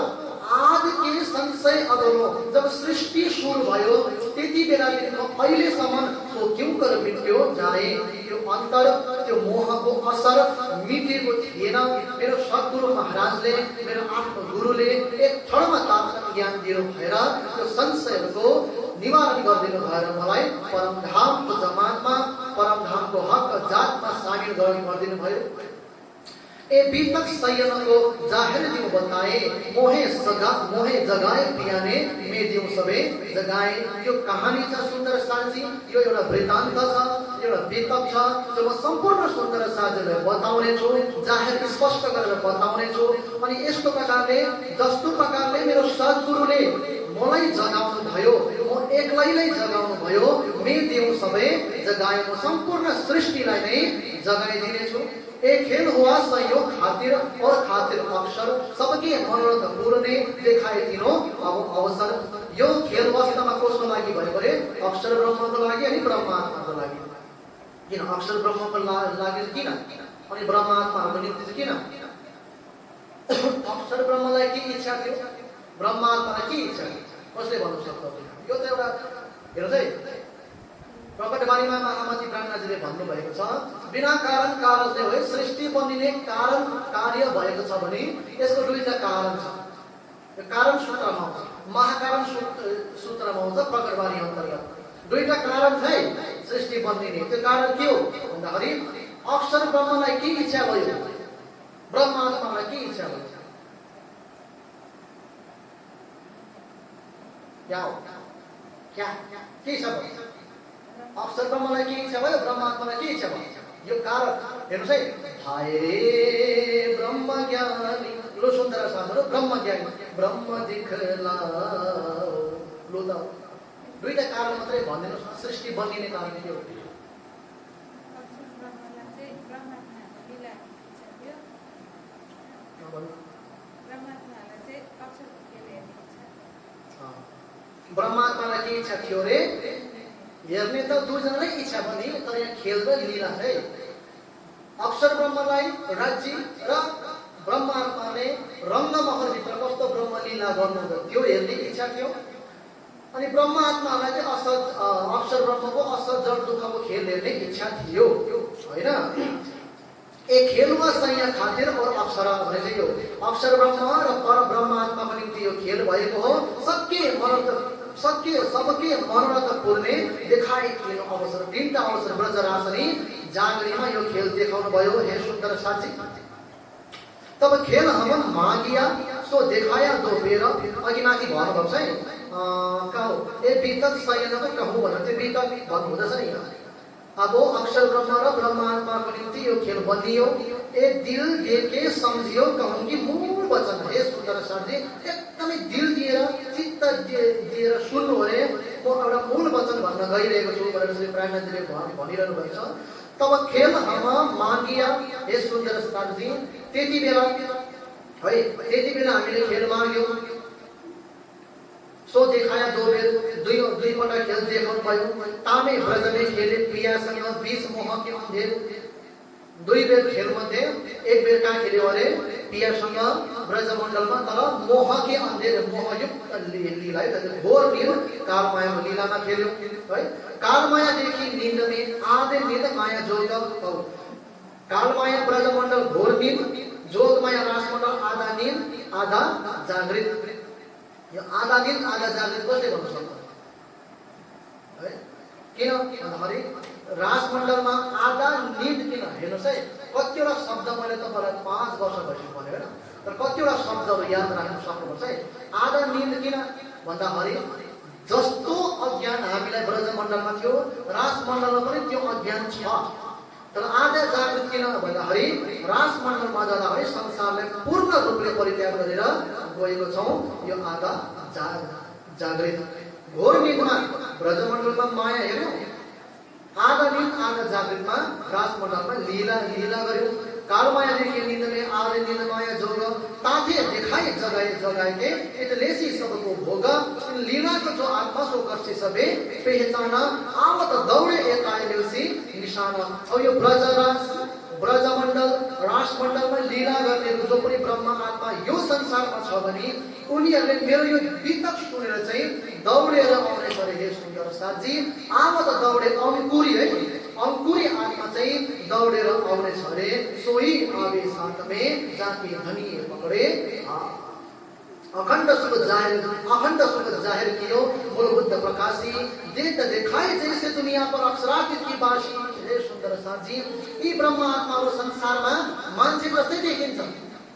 आद के संशय अगलो, जब सृष्टि सुरु भयो त्यति बेलादेखिको अहिलेसम्म सो क्यों कर मिट्यो जाए। त्यो अन्तर त्यो मोहको असर मिटेको थिएन। मेरो सद्गुरु महाराजले मेरो आफ्नो गुरुले एक क्षणमा तात्कालिक ज्ञान दिनु भएर त्यो संशयको निवारण गरिदिनु भएर मलाई परमधामको जमातमा परमधामको हक जातमा सामेल गरिदिनु भयो। ए बीतक सयन को जाहिर दिउ बताए, मोहे जगाए पिया ने मैं दिउ सबे जगाए। यो कहानी छ सुन्दर साथी, यो एउटा वृत्तान्त छ, एउटा बीतक छ जो म सम्पूर्ण सुन्दर साथीलाई बताउने छु, जाहिर स्पष्ट गरेर बताउने छु। अनि यस्तो प्रकारले जस्तो प्रकारले मेरो सद्गुरुले मलाई जगाउनु भयो, म एक्लैलाई जगाउनु भयो, मैं दिउ सबे जगाए, म सम्पूर्ण सृष्टिलाई नै जगाइदिनेछु। एक खेल हुआ संयोग खातिर और खातिर अक्षर, सबके मनोरथ पूर्णे देखाए तीनों अवसर। यो खेल वास्तवमा कसको लागि भयो भने अक्षर ब्रह्मको लागि अनि ब्रह्मात्माको लागि। किन अक्षर ब्रह्मको लागि किन अनि ब्रह्मात्माको निम्ति किन? अक्षर ब्रह्मलाई के इच्छा थियो, ब्रह्मात्मालाई के इच्छा थियो, कसले भन्नु सक्छ? यो त एउटा हेर्नुस् है, प्रकटवाणीमा महामती ब्रह्माजीले भन्नुभएको छ, बिना कारण कारजले हो सृष्टि बनिने कारण कार्य भएको छ भने यसको दुईटा कारण छ। यो कारण सूत्रमा आउँछ, महाकारण सूत्रमा आउँछ प्रकटवाणी अन्तर्गत। दुईटा कारण छ सृष्टि बनिने। त्यो कारण के हो भन्दाखेरि अक्षर ब्रह्मलाई के इच्छा भयो, ब्रह्मात्मालाई के इच्छा भयो? क्या हो क्या के इच्छा भयो? अक्षर ब्रह्मलाई के इच्छा भयो, ब्रह्मात्मालाई के इच्छा भयो? यो कारण हेर्नुहोस् है, हाय रे ब्रह्म ज्ञानी, लो सुन्दर साथीहरु, ब्रह्म ज्ञानी ब्रह्म दिखला लो त दुईटा कारण मात्रै भनिदिनुस् न, सृष्टि बनिने कारण के हो? ब्रह्मात्मालाई के इच्छा थियो रे? हेर्ने त दुईजनालाई इच्छा पनि, तर यहाँ खेल र लीला है। अक्षर ब्रह्मलाई राज्य र ब्रह्मात्माले रङ्गमहलभित्र कस्तो ब्रह्म लीला गर्नु त्यो हेर्ने इच्छा थियो। अनि ब्रह्मात्मालाई चाहिँ अक्षर ब्रह्मको असत जड दुःखको खेल हेर्ने इच्छा थियो, होइन? एक खेल वा संयम खातिर और अक्षर भने चाहिँ यो अक्षर ब्रह्म र पर ब्रह्मात्माको निम्ति यो खेल भएको हो। सबके मनोरथ पूर्णे देखाए तीन अवसर, तीनटा अवसर ब्रजरासनी जागरीमा यो खेल देखाउनु भयो। हे सुन्दर साथी, तब खेल हमन मागिया सो देखाया दो बेर। अघि माथि भन्नुभएको छ है, कहो ए बीतक सयनको कहूँ भनेर त्यो बीतक भन्नु हुँदैछ नि। अब अक्षर ब्रह्म र ब्रह्मात्माको निम्ति यो खेल बनियो। ए दिल दिए सम्झियो कहूँगी मूल वचन। हे सुन्दर साथी, एकदमै दिल दिएर चित्त दिएर सुन्नु भने म एउटा मूल वचन भन्न गइरहेको छु भनेर श्री प्राणजीले भनिरहनु भएको छ। तब खेल हम मागिया, हे सुन्दर साथी, त्यति बेला हामीले खेल माग्यौं। सो देखाया दुईपल्ट खेल देखाउनु भयो। तामे ब्रजले खेले प्रियासँग बीच मोह के अन्धेर। दुई बेर खेल मध्ये एक बेर कहाँ खेल्यो अरे प्रियासँग ब्रजमण्डलमा, तर मोह के अन्धेर मोहयुक्त लीला है, घोर नींद कालमायाको लीलामा खेल्यो है। कालमायादेखि नींद में आधे नींद माया जोग हो। कालमाया ब्रजमण्डल घोर नींद, जोगमाया रासमण्डल आधा नींद आधा जागृत। यो आधा नींद आधा जागृत कसले गर्न सक्छ है? किन भन्दाखेरि रासमण्डलमा आधा नींद किन हेर्नुहोस् है, कतिवटा शब्द मैले तपाईलाई 5 वर्ष भइसक्यो भने हैन, तर कतिवटा शब्दहरू याद राख्न सक्नुपर्छ है। आधा नींद किन भन्दाखेरि जस्तो अज्ञान हामीलाई ब्रजमण्डलमा थियो, रासमण्डलमा पनि त्यो अज्ञान छ। तर आधा जागृत किन भन्दाखेरि रासमण्डलमा जाँदाखेरि संसारलाई पूर्ण रूपले परित्याग गरेर गएको छौं। यो आधा जागृत। घोर नींदमा ब्रजमण्डलमा माया हेर्यो, आधा नींद आधा जागृतमा रासमण्डलमा लीला गर्यो। कालमायादेखि नींद में आधे नींद माया जोग, ताथे देखाए जगाए के इतलेसी सबको भोग। लीला को जो आत्मा सो कर्षि सबे पहचाना, आवत दौड़े एकाए मिलसी निशाना। और यो ब्रजमण्डल रासमण्डलमा लीला गर्ने जो पनि ब्रह्म आत्मा यो संसारमा छ भने उनीहरूले मेरो यो वितक सुनेर चाहिँ दौडेर आउने गरे। हे सुन्दर साथजी, आवत दौडे अंकुरी है, अंकुरी आत्मा चाहिँ दौडेर आउने छ रे। सोही आवे साथ में जाके धनी पकड़े अखंड सुख जाहिर कियो बोल बुद्ध प्रकाशी। देख देखाए जैसे दुनिया पर अक्षरातीत की बाशी। हे सुन्दर साथजी, यी ब्रह्म आत्माहरू संसारमा मान्छे जस्तै देखिन्छ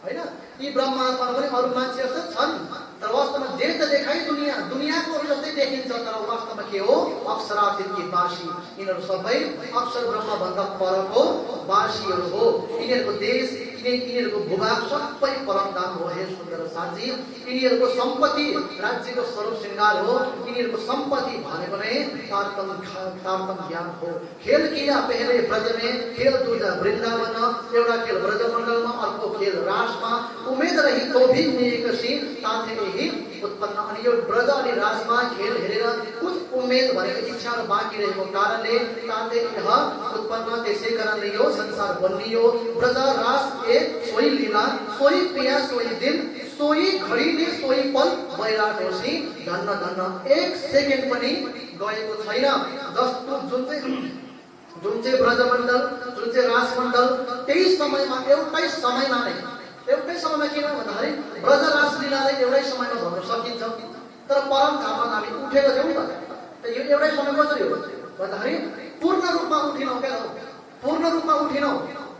हैन। यी ब्रह्म आत्माहरू पनि अरू मान्छे जस्तै छन्, तर वास्तवमा देख देखाइ दुनियाको जस्तै देखिन्छ, तर वास्तवमा के हो? अक्षरातीत की बाशी। यिनीहरू सबै अक्षर ब्रह्म भन्दा परको बाशीहरू हो। यिनीहरूको देश यिनीहरूको भूभाग सबै परमधाम हो। हे सुन्दर साथजी, यिनीहरूको सम्पत्ति राज्यको स्वरूप श्रृंगार हो। यिनीहरूको सम्पत्ति भनेको नै तारतम ज्ञान हो। खेल किया पहले ब्रज में, खेल दूजा वृन्दावन। एउटा खेल ब्रजमण्डलमा, अर्को खेल रासमा। उम्मेद रही तो भी नेकसी ताथे ही उत्पन्न। अनि यो ब्रज अनि रासमा खेल हेरेर कुछ उम्मेद भनेको इच्छाहरू बाँकी रहेको कारणले ताथे उत्पन्न, त्यसै कारणले यो संसार बनियो। ब्रज रास सोही लीला, सोही प्रिया, सोही दिन, सोही घडी ने सोही पल बैराट होसी। धन्न धन्न एक सेकेन्ड पनि गएको छैन। जस्तो जुन चाहिँ ब्रजमण्डल, जुन चाहिँ रासमण्डल, त्यही समयमा एउटै समयमा किन भन्दाखेरि ब्रज रास लीलालाई एउटै समयमा भन्न सकिन्छ। तर परम धाममा हामी उठेर जाउँ त यो एउटै समय कसरी हो भन्दाखेरि पूर्ण रूपमा उठिनौ क्या, पूर्ण रूपमा उठिनौ।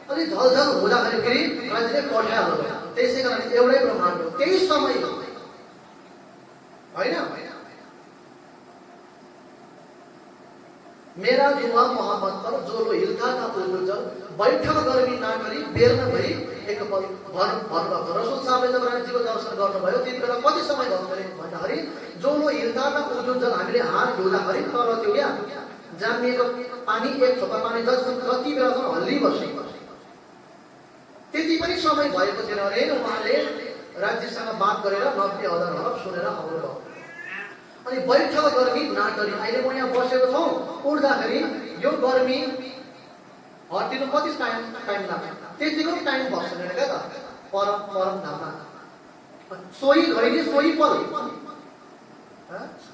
अलि झलझल हुँदाखेरि फेरि राज्यले पठाइहाल्नु भयो। त्यसै कारण एउटै ब्रह्माण्ड हो, त्यही समय हो हैन। मेरा जुवा मोहम्मद पर जो हिलता था उल्लुजल, बैठक गर्मी ना गरी बेर्न भई एक पल भन्नुभएको। रसुल साहबले जब राज्यको दर्शन गर्नुभयो त्यति बेला कति समय भयो भन्दाखेरि जोलो हिलता था उल्लुजल, हामीले हात धुँदाखेरि तल त्यो क्या जामिएको पानी, एक थोपा पानी जति बेलासम्म हल्ली बस्यो त्यति पनि समय भएको थिएन अरे। उहाँले राज्यसँग बात गरेर 90,000 हरफ सुनेर आउनुभयो। अनि बैठक गर्मी नाटरी, अहिले म यहाँ बसेको छौँ, उड्दाखेरि यो गर्मी हटिनु कति टाइम लाग्छ, त्यतिको टाइम भएको छैन क्या त परम धाममा। सोही घडीले सोही पल,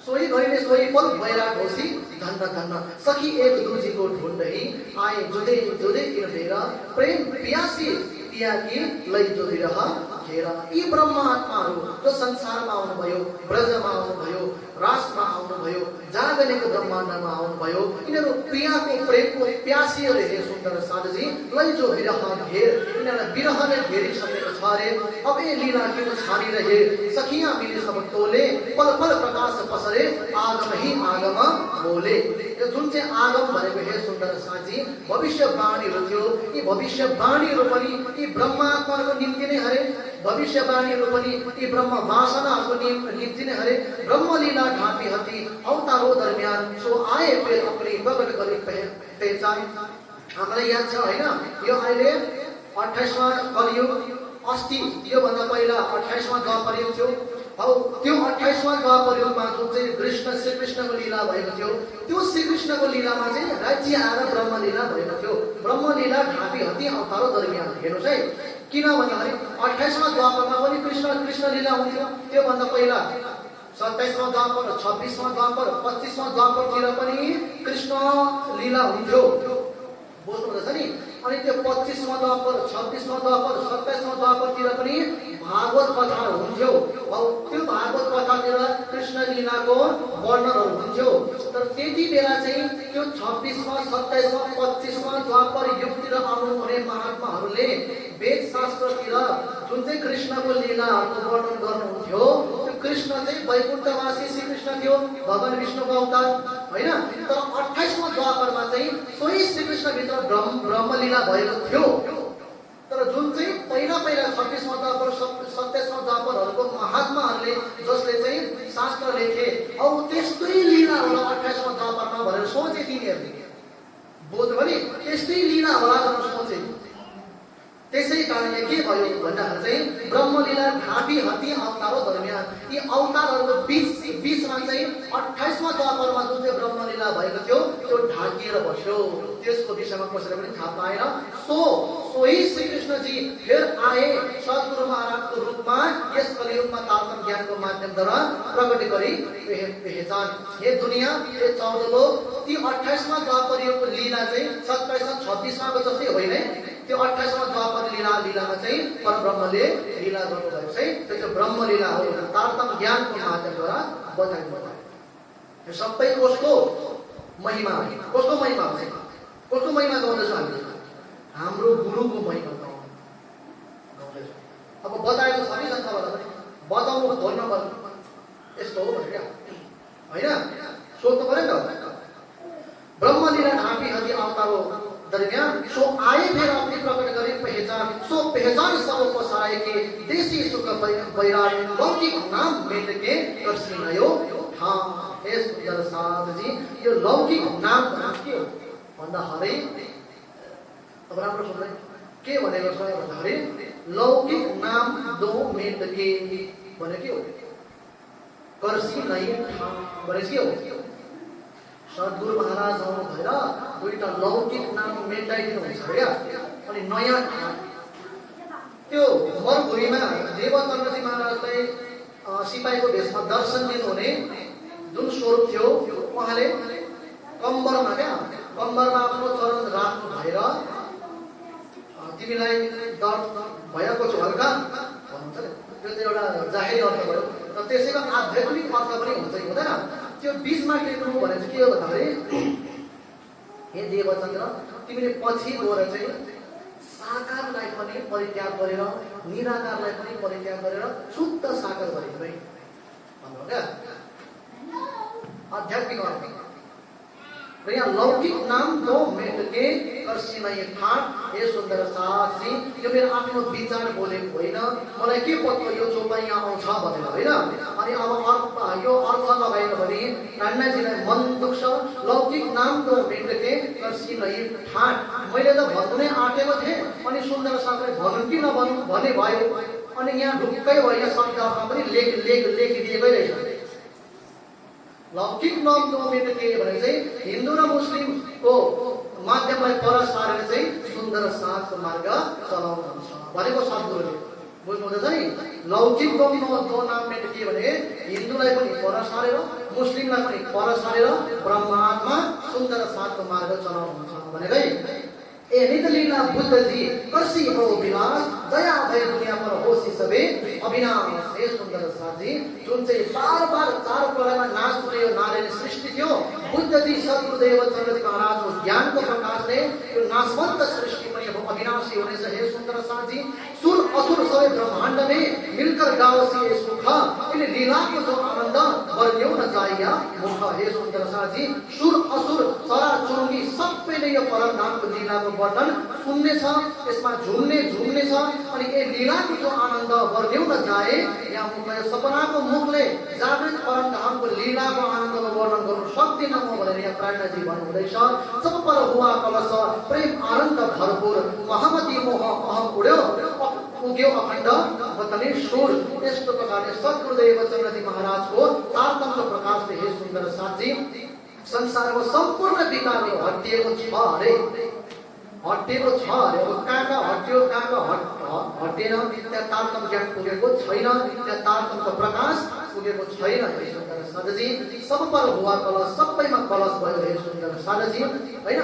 सोही घडीले सोही पल बैराट होसी। धन्न धन्न सखी एक दूजी को ढूंढ रही, आए जुदे जुदे हिँडेर प्रेम प्यासी पिया की लई जो विरह घेरा। यी ब्रह्म आत्माहरू जो संसारमा आउनुभयो, ब्रजमा आउनुभयो, रासमा आउनुभयो, जागनेको ब्रह्माण्डमा आउनुभयो, यिनीहरू प्रियाको प्रेमको प्यासीहरू। हे सुन्दर साधुजी, लई जो विरह घेर, यिनीहरूलाई विरहले घेरिसकेको छ अरे। अब ए लीला किन छाडिरहे, सखिया मिले सब तोले, पल पल प्रकाश पसरे, आगम ही आगम बोले। यो जुन चाहिँ आगम भनेको हे सुन्दर साथी भविष्यवाणीहरू थियो, यी भविष्यवाणीहरू पनि यी ब्रह्मात्माको निम्ति नै हरे। भविष्यवाणीहरू पनि यी ब्रह्म वासनाहरूको निम्ति नै हरे। ब्रह्मलीला ढाँपी हती अवतारो दरमियान, सो आए फिर अपनी प्रकट गरी पहचान। हामीलाई याद छ हैन, यो अहिले 28वां कलियुग, अस्ति योभन्दा पहिला 28वां द्वापर युग थियो। अब त्यो 28वां द्वापर युगमा जुन चाहिँ श्रीकृष्णको लीला भएको थियो, त्यो श्रीकृष्णको लीलामा चाहिँ राज्य आएर ब्रह्म लीला भएको थियो। ब्रह्म लीला ढापी हती अवतारो दरमियान हेर्नुहोस् है, किन भन्दाखेरि 28वां द्वापरमा पनि कृष्ण लीला हुन्थ्यो। त्योभन्दा पहिला 27वां द्वापर, 26वां द्वापर, 25वां द्वापरतिर पनि कृष्ण लीला हुन्थ्यो। बुझ्नुहुँदैछ नि? अनि त्यो 25वां द्वापर, 26वां द्वापर, 27वां द्वापरतिर पनि भागवत कथा हुन्थ्यो। त्यो भागवत कथातिर कृष्ण लीलाको वर्णनहरू हुन्थ्यो। तर त्यति बेला चाहिँ त्यो 26वां, 27वां, 25वां द्वापर युगतिर आउनुहुने महात्माहरूले वेद शास्त्रतिर जुन चाहिँ कृष्णको लीलाहरूको वर्णन गर्नुहुन्थ्यो, त्यो कृष्ण चाहिँ वैकुण्ठवासी श्रीकृष्ण थियो, भगवान विष्णुको अवतार होइन। तर 28वां द्वापरमा चाहिँ सोही श्रीकृष्णभित्र ब्रह्मलीला भएको थियो। तर जुन चाहिँ पहिला 26वां द्वापर, 27वां द्वापरहरूको महात्माहरूले जसले चाहिँ शास्त्र लेखे, अब त्यस्तै लीला होला 28वां द्वापरमा भनेर सोचे तिनीहरूले। बुझ्नुभयो नि? त्यस्तै लीला होला भनेर सोचे। त्यसै कारणले के भयो भन्दाखेरि चाहिँ ब्रह्मलीला ढापी हती अवतारो दरमियान, यी अवतारहरूको बीचमा चाहिँ 28वां द्वापरमा जुन चाहिँ ब्रह्मलीला भएको थियो त्यो ढाकिएर बस्यो। त्यसको विषयमा कसैले पनि थाहा पाएन। सोही श्रीकृष्णजी फेरि आए सद्गुरु महाराजको रूपमा यस कलियुगमा तारतम्य ज्ञानको माध्यमद्वारा प्रकट गरी पहचान हे दुनिया, हे 14 लोक, ती 28वां द्वापर युगको लीला चाहिँ 27 26वाको जस्तै होइन। त्यो 28वां द्वापर लीलामा चाहिँ परब्रह्मले लीला गर्नुभएको चाहिँ त्यो चाहिँ ब्रह्मलीला हो। तारतम्य ज्ञानको माध्यमद्वारा बताइनु भयो। यो सबै कसको महिमा हो? कसको महिमा हो? कसको महिमा गाउँदैछौँ हामीले? हाम्रो गुरुको महिमा गाउँदैछौँ। अब बताएको छ नि जनतालाई पनि बताउनु फोन नम्बर यस्तो हो भनेर होइन, सोध्नु पर्यो नि त। ब्रह्मलीला ढापी हती अवतारो दरमियान सो आए फिर अपनी प्रकट करे पहचान, सो पहचान सब पसाए के देसी सुख बैराग लौकिक नाम मेट के कर्सिनायो। हाँ हे सुन्दर साथ जी, यो लौकिक नाम के हो भन्दाखेरि अब राम्रो सुन्दै के भनेको छ भन्दाखेरि लौकिक नाम दो मेट के भने के हो? कर्सिनायो भने के हो? सद्गुरु महाराज आउनु भएर दुईटा लौकिक नाम मेटाइदिनुहुन्छ क्या। अनि नयाँ त्यो मरुभूमिमा देवचन्द्रजी महाराजलाई सिपाहीको भेषमा दर्शन दिनुहुने जुन स्वरूप थियो, उहाँले कम्बरमा कम्बरमा आफ्नो चरण राख्नु भएर तिमीलाई दर्द भएको छ हल्का भन्नुहुन्छ नि, त्यो चाहिँ एउटा जाहेरी अर्थ भयो। र त्यसैमा आध्यात्मिक अर्थ पनि हुन्छ कि हुँदैन? त्यो बीचमा टेक्नु भने चाहिँ के हो भन्दाखेरि हे देवचन्द्र, तिमीले पछि गएर चाहिँ साकारलाई पनि परित्याग गरेर निराकारलाई पनि परित्याग गरेर शुद्ध साकार गरिदिनु है भन्नु क्या। आध्यात्मिक अर्थ र यहाँ लौकिक नाम दो मेट के कर्सिनाय ठाट। हे सुन्दर साथजी, यो मेरो आफ्नो विचार बोलेको होइन, मलाई के पत्तो यो चोपा यहाँ आउँछ भनेर होइन। अनि अब यो अर्थ लगाएन भने कान्नाजीलाई मन दुख्छ। लौकिक नाम दो मेट के कर्सिनाय ठाट, मैले त भन्नु नै आँटेको थिएँ, अनि सुन्दर साथलाई भनौँ कि नभनौँ भने भयो। अनि यहाँ ढुक्कै भयो, शब्दमा पनि लेखिदिएकै रहेछ। लौकिक नाम दो मेट के भने चाहिँ हिन्दू र मुस्लिमको माध्यमलाई पर सारेर चाहिँ सुन्दर साथको मार्ग चलाउनुहुन्छ भनेको सद्गुरुले। बुझ्नुहुँदैछ नि? लौकिक दो नाम मेट के भने हिन्दूलाई पनि पर सारेर मुस्लिमलाई पनि पर सारेर ब्रह्मात्मा सुन्दर साथको मार्ग चलाउनुहुन्छ भनेको है। ए नितलीला बुद्ध जी कर्सी हो विलास, दया भई दुनिया पर होसी सबे अविनाश। हे सुन्दर साथजी, जुन चाहिँ बार बार चार प्रलयमा नाश हुने यो नारायण सृष्टि थियो, बुद्ध जी सद्गुरुदेव चन्द्रजी महाराजको ज्ञानको प्रकाशले यो नाशवन्त सृष्टि पनि अब अविनाशी हुनेछ। हे सुन्दर साथजी, सुर असुर सबै ब्रह्माण्डले मिलकर गाओसी ये सुख, इस लीला को जो आनंद वर्ण्यो न जाइया मुख। हे सुन्दर साथजी, सुर असुर चरा चुरुङ्गी सबैले यो परमधामको लीलाको वर्णन सुन्ने छ, यसमा झुम्ने छ। अनि ए लीलाको जो आनन्द वर्ण्यौ न जाए, यहाँ मुखले सपनाको मुखले जागृत परमधामको लीलाको आनन्दको वर्णन गर्नु सक्दिन म भनेर यहाँ प्राज्ञाजी भन्नुहुँदैछ। सब पर हुआ कलश प्रेम आनन्द भरपूर, महामती मोह अहम उड्यो उग्यो अखण्ड वतनी सुर। यस्तो प्रकारले सद्गुरुदेव चन्द्रजी महाराजको तारतम्य प्रकाशले हे सुन्दर साथी संसारको सम्पूर्ण विकारहरू हटिएको छ अरे, हटिएको छ अरे। अब कहाँ हट्यो कहाँ हटेन, त्यहाँ तारतम्य ज्ञान पुगेको छैन, त्यहाँ तारतम्यको प्रकाश पुगेको छैन हे सुन्दर साधजी। सब पर हुआ कलश, सबैमा कलश भयो हे सुन्दर साधजी होइन।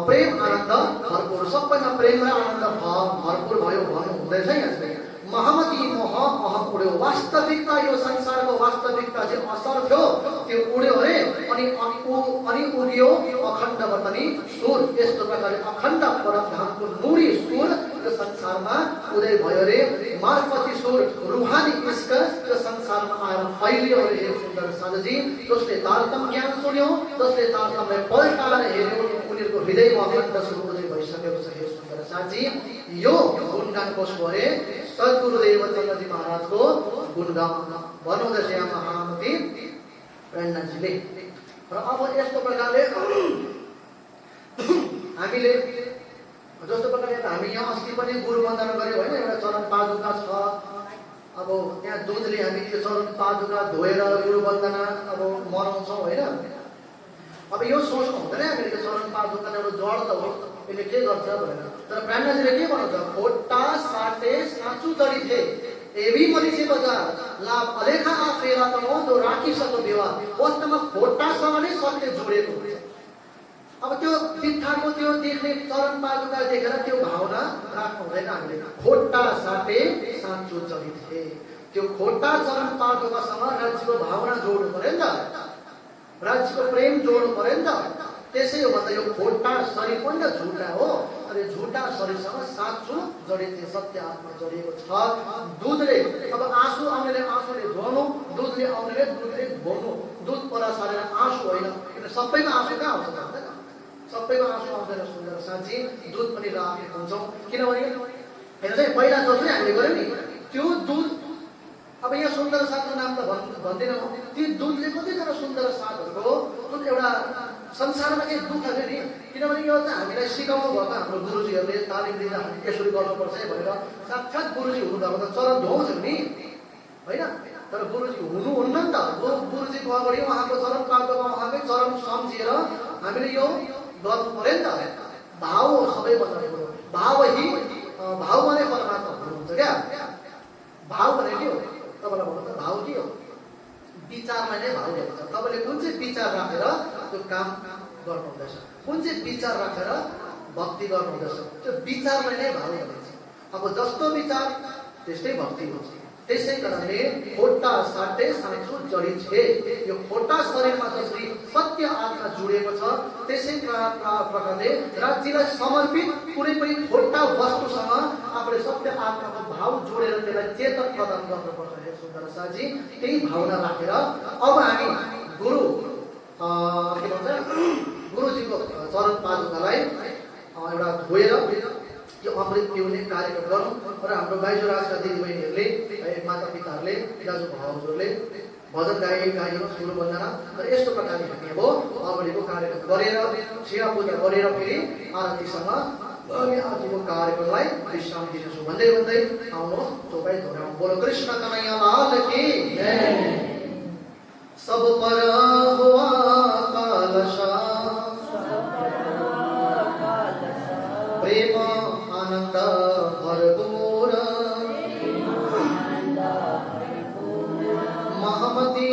प्रेम आनन्द भरपुर, सबैमा प्रेम र आनन्द भरपुर भयो भन्नु हुँदैछ यहाँ। महामती मोह अहम उड्यो, वास्तविकता यो संसारको वास्तविकता चाहिँ असर थियो त्यो उड्यो अरे। अनि उड्यो अखण्ड वतनी सुर। यस्तो प्रकारले अखण्ड परमधामको नुरी सुर यो संसारमा उदय भयो रे। मार्फती सुर रूहानी इश्क यो संसारमा आएर फैलियो रे हे सुन्दर साधजी। जसले तारतम्य ज्ञान सुन्यो, जसले तारतम्यलाई पल्टाएर हेर्यो, उनीहरूको हृदयमा अखण्ड सुर उदय भइसकेको छ हे सुन्दर साथी। यो गुणगान कसको अरे? सद्गुरुदेव चन्द्रजी महाराजको गुणगान भन्नुहुँदैछ यहाँ महामती प्रेरणाजीले। र अब यस्तो प्रकारले हामीले जस्तो प्रकारले हामी यहाँ अस्ति पनि गुरु वन्दना गर्यौँ होइन, एउटा चरण पादुका छ। अब त्यहाँ दुधले हामी त्यो चरण पादुका धोएर गुरु वन्दना अब मनाउँछौँ होइन। अब यो सोच्नु हुँदैन हामीले त्यो चरण पादुका एउटा जड त हो, यसले के गर्छ भनेर। तर प्रेरणाजीले के भन्नुहुन्छ? खोटा साटे साँचु जडी थिए एवी मरिसे बजार लाभ अलेखा आफेरा त हो जो राखिसक्यो देवा। वास्तवमा खोटासँग नै सत्य जोडेको हुन्छ। अब त्यो बित्थाको त्यो देख्ने चरण पादुका देखेर त्यो भावना राख्नु हुँदैन हामीले। खोटा साटे साँचु जडी थिए, त्यो खोटा चरण पादुकासँग राज्यको भावना जोड्नु पर्यो नि त, राज्यको प्रेम जोड्नु पर्यो नि त। त्यसै हो भन्दा यो खोटा शरीर पनि त झुटा हो। अनि झुटा शरीरसँग साँचो जडित सत्य आत्मा जडिएको छ। दुधले अब आँसु आउनेले आँसुले धोनु, दुधले आउनेले दुधले धोनु। दुध परा सारेर आँसु होइन, किन सबैमा आँसु कहाँ आउँछ त? सबैमा आँसु आउँदैन सुन्दर साँच्ची। दुध पनि राखेको हुन्छौँ किनभने हेर्नु चाहिँ पहिला जसले हामीले गर्यो नि त्यो दुध। अब यहाँ सुन्दर साथको नाम त भन्दिनँ म, ती दुधले कतिजना सुन्दर साथहरूको जुन एउटा संसारमा केही दुःख थियो नि, किनभने यो चाहिँ हामीलाई सिकाउनु भएको हाम्रो गुरुजीहरूले तालिम दिँदा हामी यसरी गर्नुपर्छ है भनेर। साक्षात् गुरुजी हुनुभएको त चरण धोउँछौँ नि होइन, तर गुरुजी हुनुहुन्न नि त। गुरुजीको अगाडि उहाँको चरण पादुकामा उहाँकै चरण सम्झिएर हामीले यो गर्नु पर्यो नि त। भाव हो सबैभन्दा ठुलो। भाव भने परमात्मा हुनुहुन्छ क्या। भाव भने के हो तपाईँलाई भन्नु त? भाव के हो? विचारमा नै भाव हुन्छ। तपाईँले कुन चाहिँ विचार राखेर त्यो काम गर्नुहुँदैछ, कुन चाहिँ विचार राखेर भक्ति गर्नुहुँदैछ, त्यो विचारलाई नै भाव भनिन्छ। अब जस्तो विचार त्यस्तै भक्ति हुन्छ। त्यसै कारणले खोटा साटे साँचो जडित छे। यो खोटा शरीरमा जसरी सत्य आत्मा जोडिएको छ, त्यसै प्रकारले राज्यलाई समर्पित कुनै पनि खोटा वस्तुसँग आफूले सत्य आत्माको भाव जोडेर त्यसलाई चेतन प्रदान गर्नुपर्छ हे सुन्दर साथी। त्यही भावना राखेर अब हामी गुरु के भन्छ गुरुजीको चरण पादुकालाई एउटा धोएर यो अमृत पिउने कार्यक्रम गरौँ। र हाम्रो बाइजोराजका दिदीबहिनीहरूले माता पिताहरूले दाजु भाउजूहरूले भजन गाइदिनु सुरु वन्दना। र यस्तो प्रकारले हामी अब अगाडिको कार्यक्रम गरेर सेवा पूजा गरेर फेरि आरतीसँग हामी आजको कार्यक्रमलाई विश्राम दिनेछौँ भन्दै भन्दै आउनुहोस् चौपाई धोराउँ। बोलो कृष्ण कन्हैया लाल की जय। सब पर हुआ कलशा प्रेम आनंद भरपूर महामती